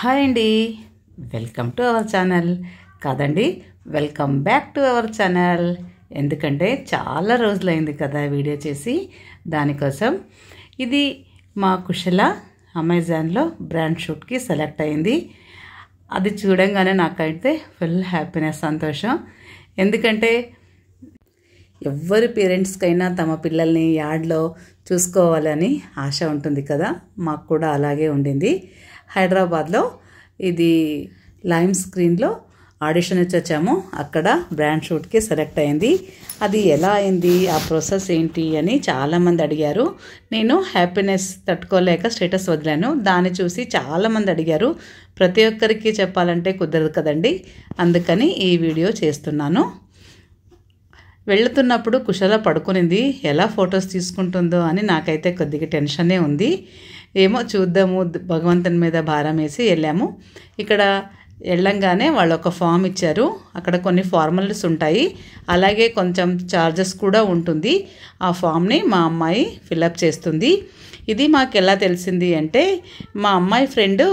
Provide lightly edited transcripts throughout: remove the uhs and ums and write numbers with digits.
Hi అండి, welcome to our channel. కాదండి, welcome back to our channel. ఎందుకంటే చాలా రోజులైంది కదా వీడియో చేసి. దానికోసం ఇది మా కుశల అమెజాన్లో బ్రాండ్ షూట్కి సెలెక్ట్ అయింది. అది చూడంగానే నాకైతే ఫుల్ హ్యాపీనెస్, సంతోషం. ఎందుకంటే ఎవరి పేరెంట్స్కైనా తమ పిల్లల్ని యాడ్లో చూసుకోవాలని ఆశ ఉంటుంది కదా. మాకు కూడా అలాగే ఉండింది. హైదరాబాద్లో ఇది లైమ్ స్క్రీన్లో ఆడిషన్ ఇచ్చి వచ్చాము. అక్కడ బ్రాండ్ షూట్కి సెలెక్ట్ అయింది. అది ఎలా అయింది, ఆ ప్రాసెస్ ఏంటి అని చాలామంది అడిగారు. నేను హ్యాపీనెస్ తట్టుకోలేక స్టేటస్ వదిలాను. దాన్ని చూసి చాలామంది అడిగారు. ప్రతి ఒక్కరికి చెప్పాలంటే కుదరదు కదండి, అందుకని ఈ వీడియో చేస్తున్నాను. వెళుతున్నప్పుడు కుశల పడుకునింది. ఎలా ఫొటోస్ తీసుకుంటుందో అని నాకైతే కొద్దిగా టెన్షనే ఉంది. ఏమో చూద్దాము, భగవంతుని మీద భారం వేసి వెళ్ళాము. ఇక్కడ వెళ్ళంగానే వాళ్ళు ఒక ఫామ్ ఇచ్చారు. అక్కడ కొన్ని ఫార్మాలిటీస్ ఉంటాయి, అలాగే కొంచెం ఛార్జెస్ కూడా ఉంటుంది. ఆ ఫామ్ని మా అమ్మాయి ఫిలప్ చేస్తుంది. ఇది మాకు ఎలా తెలిసింది అంటే, మా అమ్మాయి ఫ్రెండు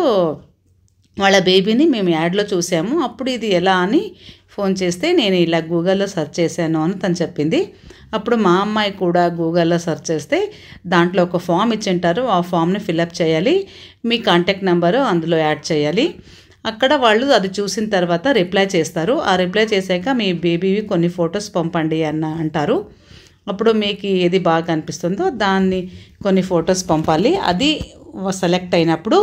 వాళ్ళ బేబీని మేము యాడ్లో చూసాము. అప్పుడు ఇది ఎలా అని ఫోన్ చేస్తే నేను ఇలా గూగుల్లో సెర్చ్ చేశాను అని తను చెప్పింది. అప్పుడు మా అమ్మాయి కూడా గూగుల్లో సెర్చ్ చేస్తే దాంట్లో ఒక ఫామ్ ఇచ్చింటారు. ఆ ఫామ్ని ఫిలప్ చేయాలి, మీ కాంటాక్ట్ నెంబరు అందులో యాడ్ చేయాలి. అక్కడ వాళ్ళు అది చూసిన తర్వాత రిప్లై చేస్తారు. ఆ రిప్లై చేశాక మీ బేబీవి కొన్ని ఫొటోస్ పంపండి అంటారు. అప్పుడు మీకు ఏది బాగా అనిపిస్తుందో దాన్ని కొన్ని ఫొటోస్ పంపాలి. అది సెలెక్ట్ అయినప్పుడు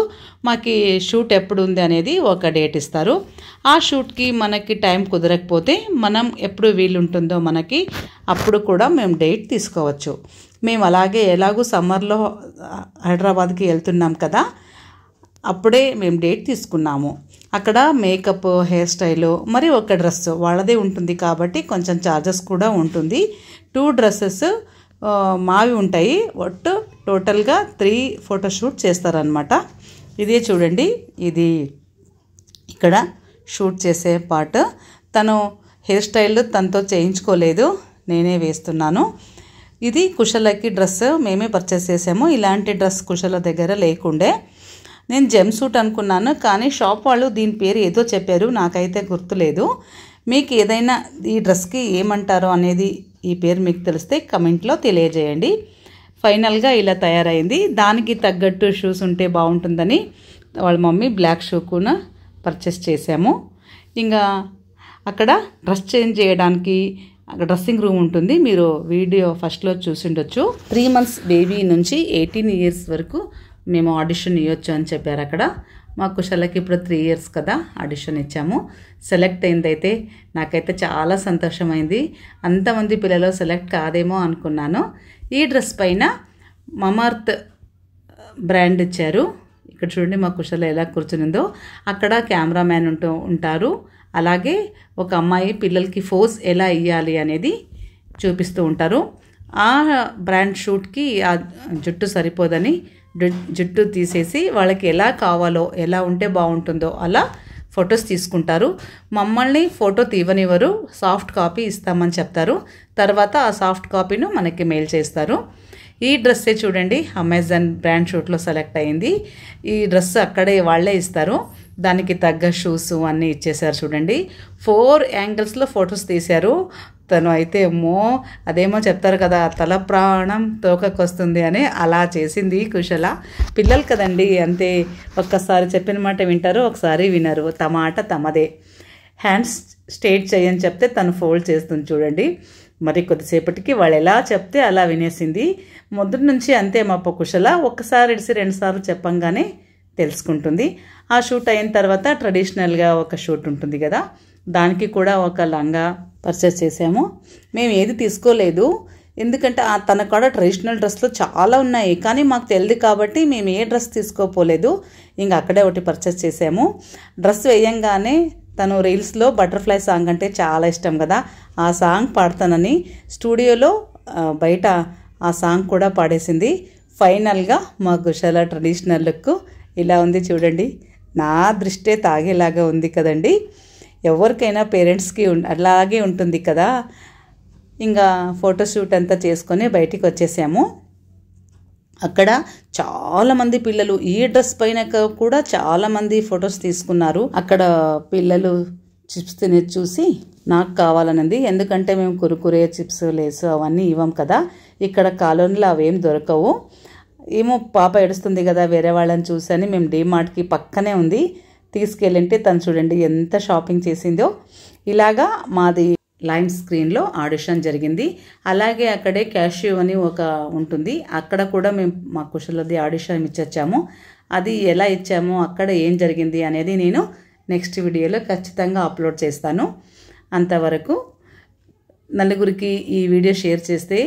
మాకు షూట్ ఎప్పుడు ఉంది అనేది ఒక డేట్ ఇస్తారు. ఆ షూట్కి మనకి టైం కుదరకపోతే మనం ఎప్పుడు వీలుంటుందో మనకి అప్పుడు కూడా మేము డేట్ తీసుకోవచ్చు. మేము అలాగే ఎలాగూ సమ్మర్లో హైదరాబాద్కి వెళ్తున్నాం కదా, అప్పుడే మేము డేట్ తీసుకున్నాము. అక్కడ మేకప్, హెయిర్ స్టైలు, మరి ఒక డ్రెస్ వాళ్ళదే ఉంటుంది కాబట్టి కొంచెం ఛార్జెస్ కూడా ఉంటుంది. 2 డ్రెస్సెస్ మావి ఉంటాయి. ఒట్టు టోటల్గా 3 ఫోటోషూట్ చేస్తారనమాట. ఇదే చూడండి, ఇది ఇక్కడ షూట్ చేసే పార్ట్. తను హెయిర్ స్టైల్ తనతో చేయించుకోలేదు, నేనే వేస్తున్నాను. ఇది కుశలకి డ్రెస్ మేమే పర్చేస్ చేసాము. ఇలాంటి డ్రెస్ కుశల దగ్గర లేకుండే. నేను జెమ్ సూట్ అనుకున్నాను, కానీ షాప్ వాళ్ళు దీని పేరు ఏదో చెప్పారు, నాకైతే గుర్తులేదు. మీకు ఏదైనా ఈ డ్రెస్కి ఏమంటారో అనేది, ఈ పేరు మీకు తెలిస్తే కమెంట్లో తెలియజేయండి. ఫైనల్గా ఇలా తయారైంది. దానికి తగ్గట్టు షూస్ ఉంటే బాగుంటుందని వాళ్ళ మమ్మీ బ్లాక్ షూ కూడా పర్చేస్ చేసాము. ఇంకా అక్కడ డ్రెస్ చేంజ్ చేయడానికి డ్రెస్సింగ్ రూమ్ ఉంటుంది. మీరు వీడియో ఫస్ట్లో చూసిండొచ్చు. 3 months బేబీ నుంచి 18 years వరకు మేము ఆడిషన్ ఇవ్వచ్చు అని చెప్పారు అక్కడ. మా కుశలకి ఇప్పుడు 3 years కదా ఆడిషన్ ఇచ్చాము. సెలెక్ట్ అయిందైతే నాకైతే చాలా సంతోషమైంది. అంతమంది పిల్లలు సెలెక్ట్ కాదేమో అనుకున్నాను. ఈ డ్రెస్ పైన మమార్త్ బ్రాండ్ ఇచ్చారు. ఇక్కడ చూడండి మా కుశల ఎలా కూర్చునిందో. అక్కడ కెమెరామ్యాన్ ఉంటారు. అలాగే ఒక అమ్మాయి పిల్లలకి ఫోజ్ ఎలా ఇవ్వాలి అనేది చూపిస్తూ ఉంటారు. ఆ బ్రాండ్ షూట్కి ఆ జుట్టు సరిపోదని జుట్టు తీసేసి వాళ్ళకి ఎలా కావాలో, ఎలా ఉంటే బాగుంటుందో అలా ఫొటోస్ తీసుకుంటారు. మమ్మల్ని ఫోటో తీవనివ్వరు, సాఫ్ట్ కాపీ ఇస్తామని చెప్తారు. తర్వాత ఆ సాఫ్ట్ కాపీను మనకి మెయిల్ చేస్తారు. ఈ డ్రెస్సే చూడండి అమెజాన్ బ్రాండ్ షూట్లో సెలెక్ట్ అయింది. ఈ డ్రెస్ అక్కడే వాళ్ళే ఇస్తారు. దానికి తగ్గ షూస్ అన్నీ ఇచ్చేసారు. చూడండి 4 angles ఫొటోస్ తీశారు. తను అయితే అదేమో చెప్తారు కదా, తల ప్రాణం తోకకొస్తుంది అని అలా చేసింది కుశల. పిల్లలు కదండి, అంతే. ఒక్కసారి చెప్పిన మాట వింటారు, ఒకసారి వినరు. తమ ఆట తమదే. హ్యాండ్స్ స్ట్రేట్ చేయని చెప్తే తను ఫోల్డ్ చేస్తుంది చూడండి. మరి కొద్దిసేపటికి వాళ్ళు ఎలా చెప్తే అలా వినేసింది. మొదటి నుంచి అంతే మా కుశల. ఒక్కసారి ఇడిసి 2 సార్లు చెప్పంగానే తెలుసుకుంటుంది. ఆ షూట్ అయిన తర్వాత ట్రెడిషనల్గా ఒక షూట్ ఉంటుంది కదా, దానికి కూడా ఒక లంగా పర్చేస్ చేసాము. మేము ఏది తీసుకోలేదు, ఎందుకంటే తన కూడా ట్రెడిషనల్ డ్రెస్లు చాలా ఉన్నాయి, కానీ మాకు తెలియదు కాబట్టి మేము ఏ డ్రెస్ తీసుకోపోలేదు. ఇంకా అక్కడే ఒకటి పర్చేస్ చేసాము. డ్రెస్ వేయంగానే తను రీల్స్లో బటర్ఫ్లై సాంగ్ అంటే చాలా ఇష్టం కదా, ఆ సాంగ్ పాడతానని స్టూడియోలో బయట ఆ సాంగ్ కూడా పాడేసింది. ఫైనల్గా మా కుశల ట్రెడిషనల్ లుక్ ఇలా ఉంది చూడండి. నా దృష్టే తాగేలాగా ఉంది కదండి. ఎవరికైనా పేరెంట్స్కి అలాగే ఉంటుంది కదా. ఇంకా ఫోటోషూట్ అంతా చేసుకొని బయటికి వచ్చేసాము. అక్కడ చాలామంది పిల్లలు ఈ డ్రెస్ పైన కూడా చాలామంది ఫొటోస్ తీసుకున్నారు. అక్కడ పిల్లలు చిప్స్ తినేది చూసి నాకు కావాలన్నది. ఎందుకంటే మేము కురుకురే చిప్స్ లేస్ అవన్నీ ఇవ్వం కదా, ఇక్కడ కాలనీలో అవేం దొరకవు. ఏమో పాప ఏడుస్తుంది కదా వేరే వాళ్ళని చూసని మేము డీమార్ట్కి పక్కనే ఉంది తీసుకెళ్ళింటే తను చూడండి ఎంత షాపింగ్ చేసిందో. ఇలాగా మాది లైమ్ స్క్రీన్లో ఆడిషన్ జరిగింది. అలాగే అక్కడే క్యాష్యూ అని ఒక ఉంటుంది, అక్కడ కూడా మేము మా కుశలది ఆడిషన్ ఇచ్చొచ్చాము. అది ఎలా ఇచ్చామో అక్కడ ఏం జరిగింది అనేది నేను నెక్స్ట్ వీడియోలో ఖచ్చితంగా అప్లోడ్ చేస్తాను. అంతవరకు నలుగురికి ఈ వీడియో షేర్ చేస్తే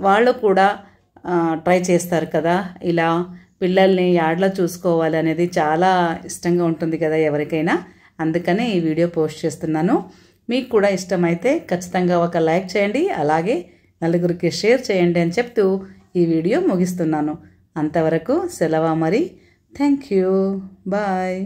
వాళ్ళు కూడా ట్రై చేస్తారు కదా, ఇలా పిల్లల్ని యాడ్లో చూసుకోవాలి అనేది చాలా ఇష్టంగా ఉంటుంది కదా ఎవరికైనా. అందుకనే ఈ వీడియో పోస్ట్ చేస్తున్నాను. మీకు కూడా ఇష్టమైతే ఖచ్చితంగా ఒక లైక్ చేయండి, అలాగే నలుగురికి షేర్ చేయండి అని చెప్తూ ఈ వీడియో ముగిస్తున్నాను. అంతవరకు సెలవు మరి. Thank you, bye.